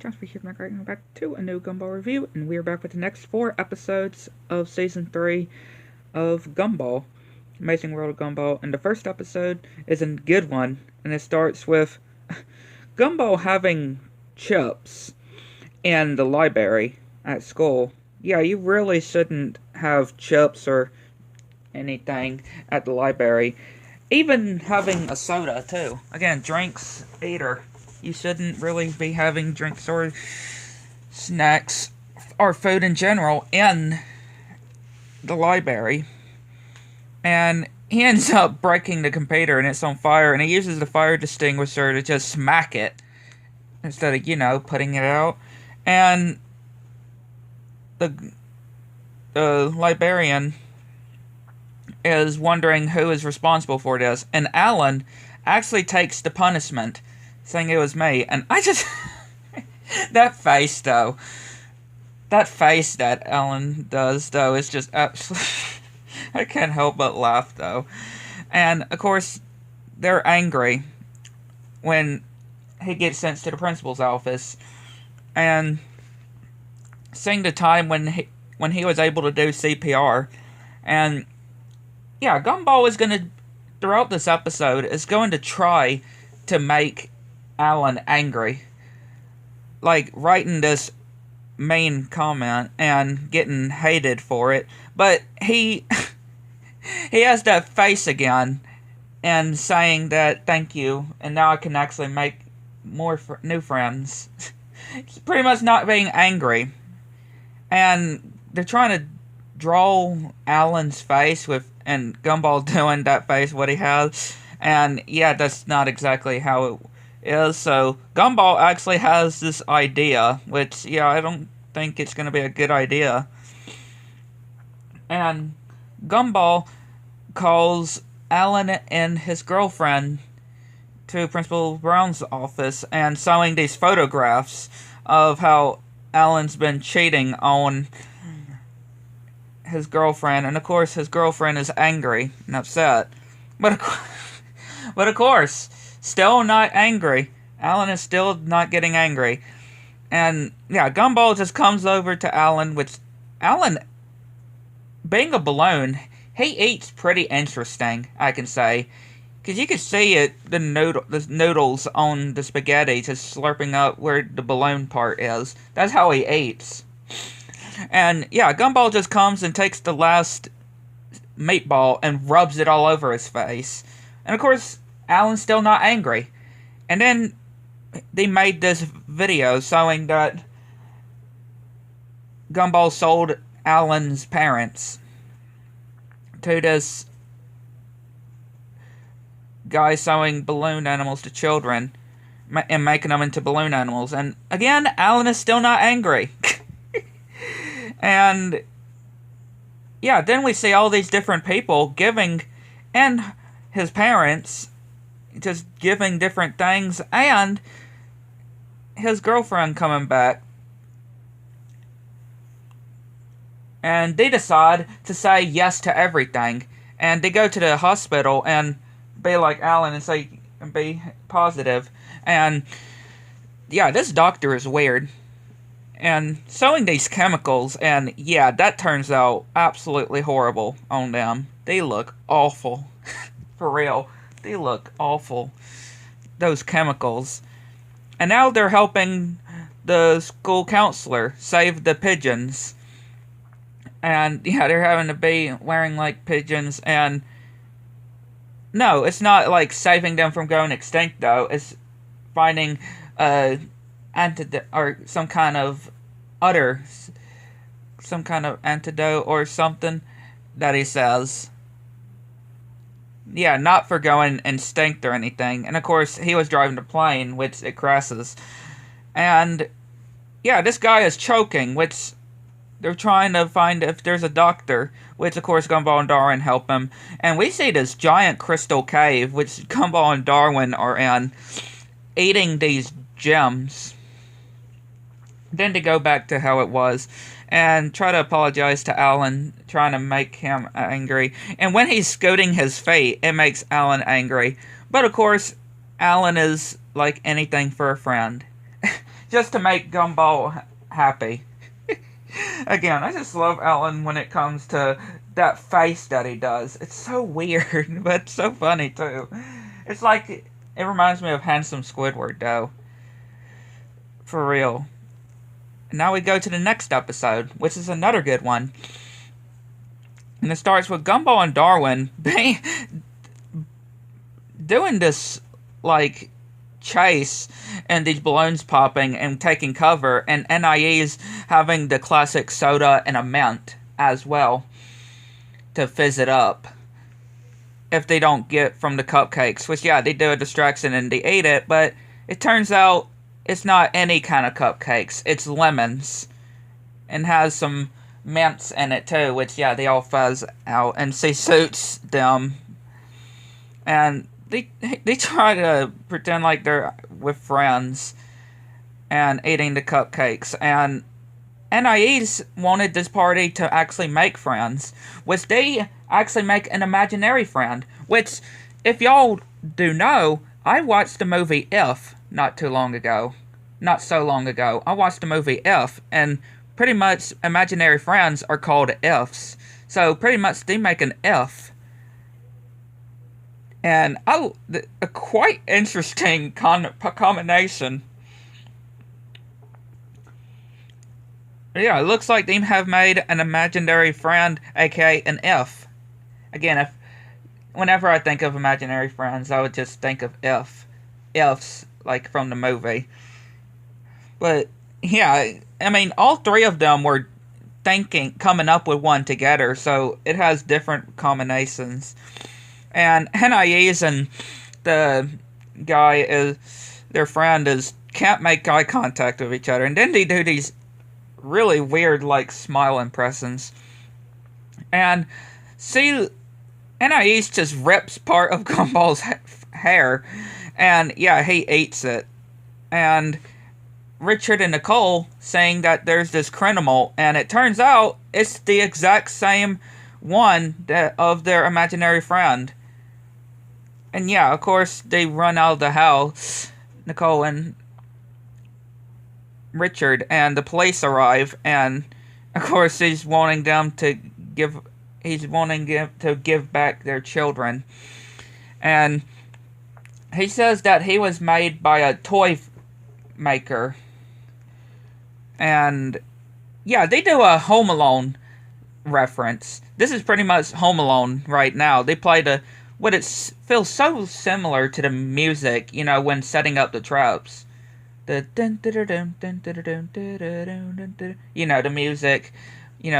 Welcome back to a new Gumball review, and we are back with the next 4 episodes of Season 3 of Gumball, Amazing World of Gumball. And the first episode is a good one, and it starts with Gumball having chips in the library at school. Yeah, you really shouldn't have chips or anything at the library. Even having a soda, too. Again, drinks, eater. You shouldn't really be having drinks or snacks or food in general in the library. And he ends up breaking the computer and it's on fire, and he uses the fire extinguisher to just smack it instead of, putting it out. And the librarian is wondering who is responsible for this, and Alan actually takes the punishment, saying it was me. And I just that face though, that face that Alan does though is just absolutely I can't help but laugh though. And of course they're angry when he gets sent to the principal's office, and seeing the time when he was able to do CPR. And yeah, Gumball is going to, throughout this episode, is going to try to make Alan angry. Like, writing this mean comment and getting hated for it. But he has that face again and saying that, thank you, and now I can actually make more new friends. He's pretty much not being angry. And they're trying to draw Alan's face and Gumball doing that face, what he has. And yeah, that's not exactly how it is. So Gumball actually has this idea, which, yeah, I don't think it's going to be a good idea. And Gumball calls Alan and his girlfriend to Principal Brown's office and showing these photographs of how Alan's been cheating on his girlfriend, and of course his girlfriend is angry and upset, but of course still not angry. Alan is still not getting angry. And yeah, Gumball just comes over to Alan, which Alan, being a balloon, he eats pretty interesting, I can say, because you can see it, the noodles on the spaghetti just slurping up where the balloon part is. That's how he eats. And yeah, Gumball just comes and takes the last meatball and rubs it all over his face. And of course, Alan's still not angry. And then they made this video showing that Gumball sold Alan's parents to this guy selling balloon animals to children and making them into balloon animals. And again, Alan is still not angry. And yeah, then we see all these different people giving, and his parents just giving different things, and his girlfriend coming back. And they decide to say yes to everything. And they go to the hospital and be like Alan and say, and be positive. And yeah, this doctor is weird. And sewing these chemicals, and yeah, that turns out absolutely horrible on them. They look awful. For real. They look awful. Those chemicals. And now they're helping the school counselor save the pigeons. And yeah, they're having to be wearing like pigeons, and no, it's not like saving them from going extinct though. It's finding antidote or some kind of antidote or something that he says. Yeah, not for going extinct or anything. And of course, he was driving the plane, which it crashes. And yeah, this guy is choking, which they're trying to find if there's a doctor, which of course Gumball and Darwin help him. And we see this giant crystal cave, which Gumball and Darwin are in, eating these gems. Then to go back to how it was and try to apologize to Alan, trying to make him angry. And when he's scooting his feet, it makes Alan angry. But of course, Alan is like anything for a friend. just to make Gumball happy. Again, I just love Alan when it comes to that face that he does. It's so weird, but so funny too. It's like it reminds me of Handsome Squidward, though. For real. And now we go to the next episode, which is another good one. And it starts with Gumball and Darwin doing this, like, chase and these balloons popping and taking cover, and NIE's having the classic soda and a mint as well to fizz it up if they don't get from the cupcakes, which, yeah, they do a distraction and they ate it, but it turns out it's not any kind of cupcakes. It's lemons and has some mints in it too, which, yeah, they all fuzz out, and she suits them, and they try to pretend like they're with friends and eating the cupcakes, and NIE's wanted this party to actually make friends, which they actually make an imaginary friend, which, if y'all do know, I watched the movie If not so long ago. I watched the movie If, and pretty much imaginary friends are called Ifs. So pretty much they make an If. And a quite interesting combination. Yeah, it looks like they have made an imaginary friend, aka an If. Again, whenever I think of imaginary friends, I would just think of Ifs, like from the movie. But, yeah, I mean, all three of them were coming up with one together, so it has different combinations. And NIE's and the guy their friend can't make eye contact with each other, and then they do these really weird, like, smile impressions. And see, NIE's just rips part of Gumball's hair, and yeah, he eats it. And Richard and Nicole saying that there's this criminal, and it turns out it's the exact same one of their imaginary friend. And yeah, of course, they run out of the house, Nicole and Richard, and the police arrive, and of course he's wanting to give back their children. And he says that he was made by a toy maker. And yeah, they do a Home Alone reference. This is pretty much Home Alone right now. They play feels so similar to the music, when setting up the traps. The music,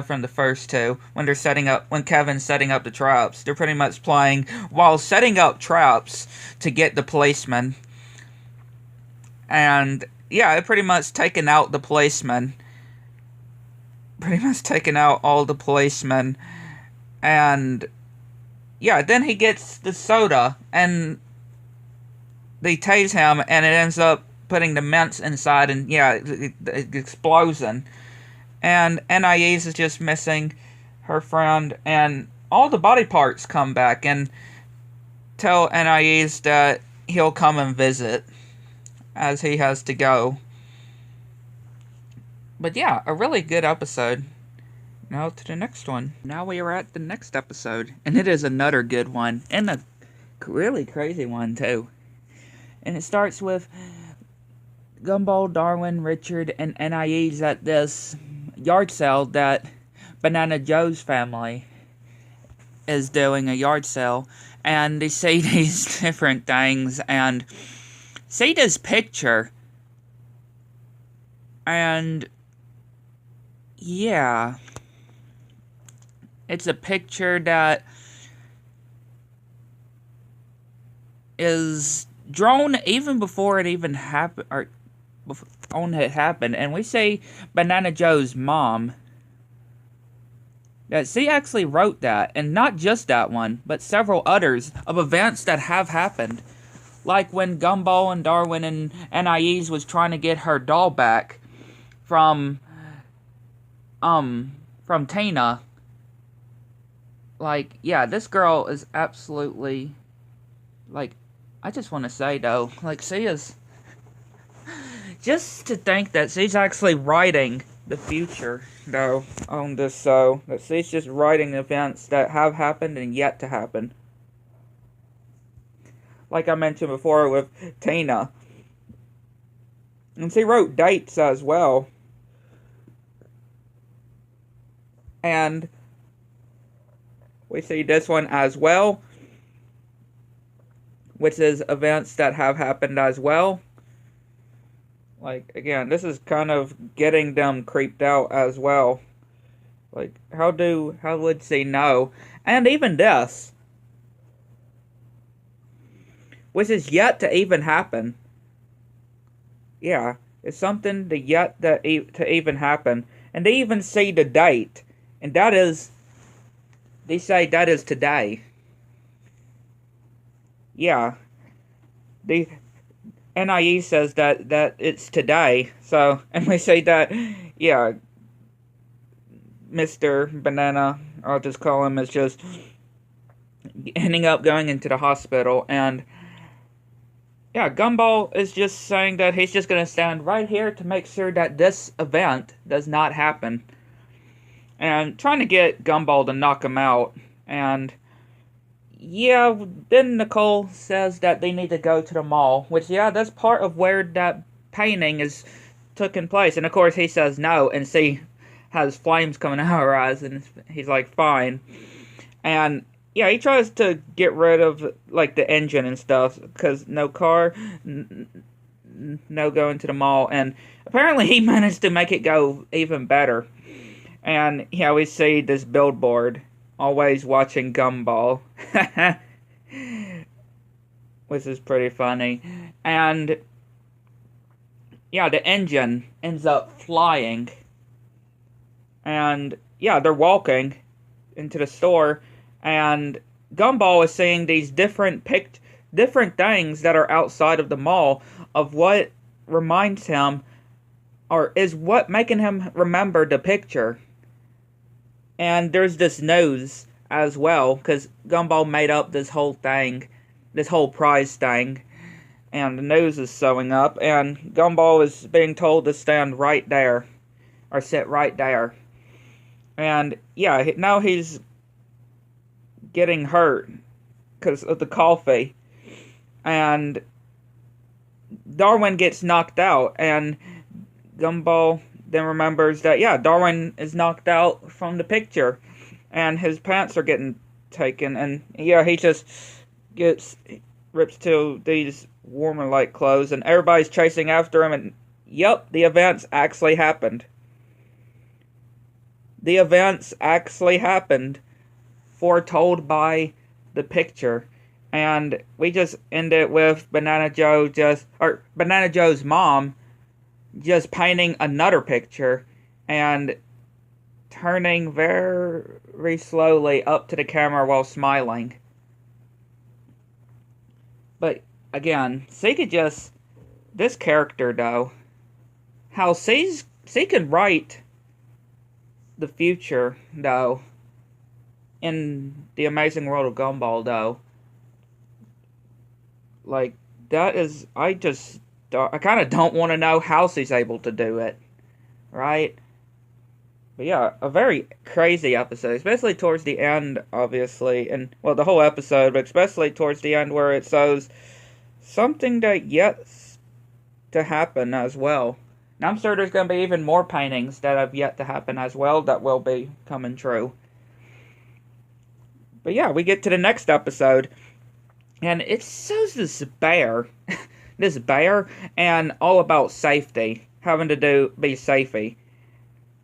from the first two, when Kevin's setting up the traps, they're pretty much playing while setting up traps to get the policeman. And yeah, it pretty much taken out the policeman. All the policemen. And yeah, then he gets the soda, and they tase him, and it ends up putting the mints inside, and yeah, it explodes. And NIE's is just missing her friend, and all the body parts come back and tell NIE's that he'll come and visit, as he has to go. But yeah, a really good episode. Now to the next one. Now we are at the next episode, and it is another good one, and a really crazy one too. And it starts with Gumball, Darwin, Richard, and NIE's at this yard sale that Banana Joe's family is doing, a yard sale, and they see these different things, and see this picture, and yeah, it's a picture that is drawn even before it even happened, or before it happened, and we see Banana Joe's mom. That she actually wrote that, and not just that one, but several others of events that have happened. Like when Gumball and Darwin and NIE's was trying to get her doll back from Tina. Like, yeah, this girl is absolutely, like, I just want to say, though, like, she just to think that she's actually writing the future, though, on this show. That she's just writing events that have happened and yet to happen. Like I mentioned before with Tina. And she wrote dates as well. And we see this one as well, which is events that have happened as well. Like, again, this is kind of getting them creeped out as well. Like, how would she know? And even this, which is yet to even happen. Yeah, it's something to yet to even happen. And they even see the date. And that is, they say that is today. Yeah. The NIE says that it's today. So, and we say that, yeah, Mr. Banana, I'll just call him, is just ending up going into the hospital. And, yeah, Gumball is just saying that he's just going to stand right here to make sure that this event does not happen. And trying to get Gumball to knock him out. And yeah, then Nicole says that they need to go to the mall. Which, yeah, that's part of where that painting is taking place. And of course he says no, and she has flames coming out of her eyes. And he's like, fine. And yeah, he tries to get rid of, like, the engine and stuff. Because no car, no going to the mall. And apparently he managed to make it go even better. And, yeah, we see this billboard, always watching Gumball, which is pretty funny. And, yeah, the engine ends up flying. And, yeah, they're walking into the store, and Gumball is seeing these different things that are outside of the mall of what reminds him, or is what making him remember the picture. And there's this nose as well, because Gumball made up this whole thing, this whole prize thing, and the nose is sewing up, and Gumball is being told to stand right there, or sit right there. And, yeah, now he's getting hurt because of the coffee, and Darwin gets knocked out, and Gumball then remembers that, yeah, Darwin is knocked out from the picture, and his pants are getting taken, and, yeah, he just rips to these warmer light clothes, and everybody's chasing after him, and, yep, the events actually happened. The events actually happened, foretold by the picture. And we just end it with Banana Joe's mom just painting another picture and turning very slowly up to the camera while smiling. But again, she could just, this character though, how she can write the future though in the Amazing World of Gumball though. Like, that is, I kind of don't want to know how she's able to do it, right? But yeah, a very crazy episode, especially towards the end, obviously, and, well, the whole episode, but especially towards the end where it shows something that yet to happen as well. And I'm sure there's going to be even more paintings that have yet to happen as well that will be coming true. But yeah, we get to the next episode, and it shows this bear, and all about safety, having to be safety.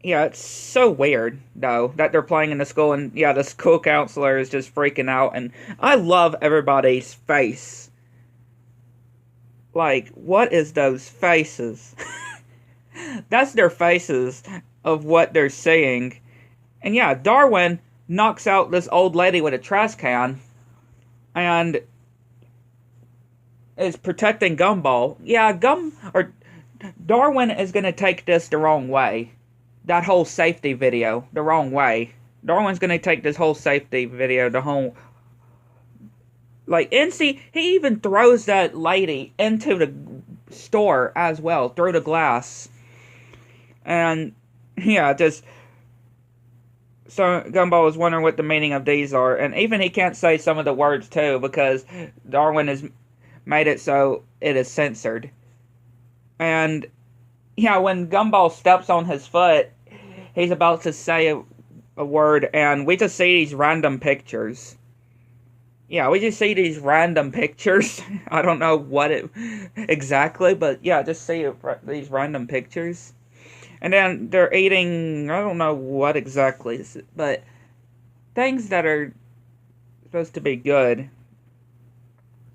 Yeah, it's so weird, though, that they're playing in the school, and yeah, the school counselor is just freaking out, and I love everybody's face. Like, what is those faces? That's their faces of what they're seeing. And yeah, Darwin knocks out this old lady with a trash can, and is protecting Gumball. Yeah, Darwin is gonna take this the wrong way. That whole safety video the wrong way. Darwin's gonna take this whole safety video the whole, like, and see, he even throws that lady into store as well through the glass. And yeah, just so Gumball is wondering what the meaning of these are, and even he can't say some of the words too because Darwin has made it so it is censored. And yeah, when Gumball steps on his foot, he's about to say a word, and we just see these random pictures. Yeah, we just see these random pictures. I don't know what it exactly, but yeah, just see these random pictures. And then they're eating, I don't know what exactly, but things that are supposed to be good.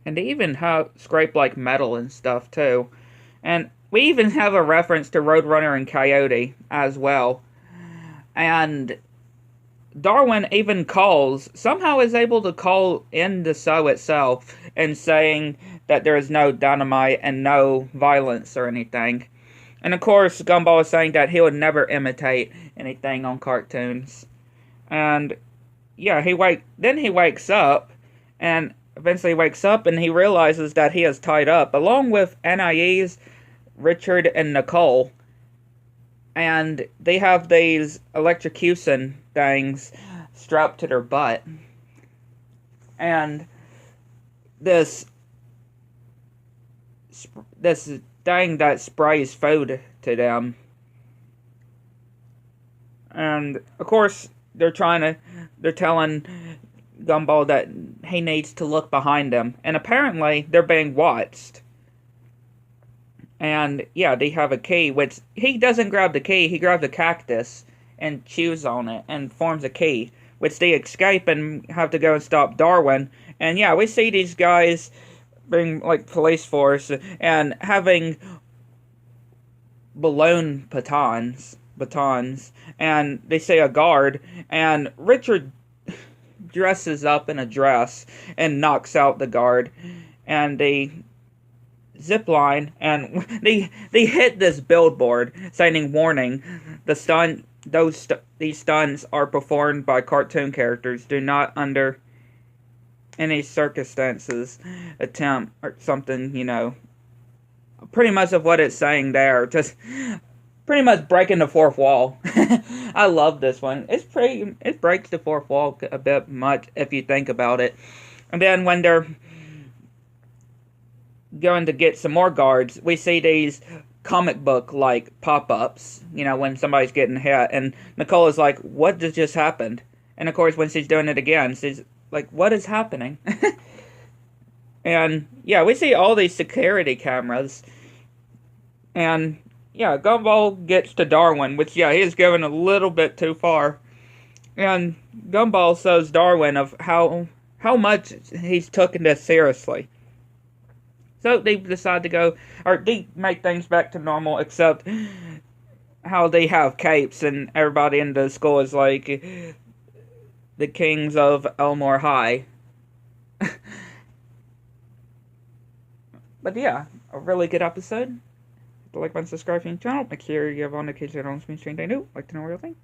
And they even have scrape like metal and stuff too. And we even have a reference to Roadrunner and Coyote as well. And Darwin even somehow is able to call in the show itself and saying that there is no dynamite and no violence or anything. And of course, Gumball is saying that he would never imitate anything on cartoons. And yeah, he wakes up, and eventually wakes up and he realizes that he is tied up, along with Anais, Richard, and Nicole. And they have these electrocution things strapped to their butt. And this thing that sprays food to them. And of course, they're telling Gumball that he needs to look behind him. And apparently, they're being watched. And yeah, they have a key, which he doesn't grab the key, he grabs a cactus and chews on it and forms a key, which they escape and have to go and stop Darwin. And yeah, we see these guys being like police force and having balloon batons, and they say a guard, and Richard dresses up in a dress and knocks out the guard, and they zip line, and they hit this billboard saying, "Warning: these stunts are performed by cartoon characters. Do not under any circumstances attempt," or something, pretty much of what it's saying there. Just pretty much breaking the fourth wall. I love this one. It breaks the fourth wall a bit much if you think about it. And then when they're going to get some more guards, we see these comic book like pop-ups, when somebody's getting hit, and Nicole is like, "What just happened?" And of course, when she's doing it again, she's like, "What is happening?" And yeah, we see all these security cameras. And yeah, Gumball gets to Darwin, which yeah, he is going a little bit too far. And Gumball shows Darwin of how much he's taken this seriously. So they decide to go, or they make things back to normal, except how they have capes and everybody in the school is like the kings of Elmore High. But yeah, a really good episode. Like, button, subscribe to the channel. Make sure you have on the kids that don't screen they do. Like to know what you think.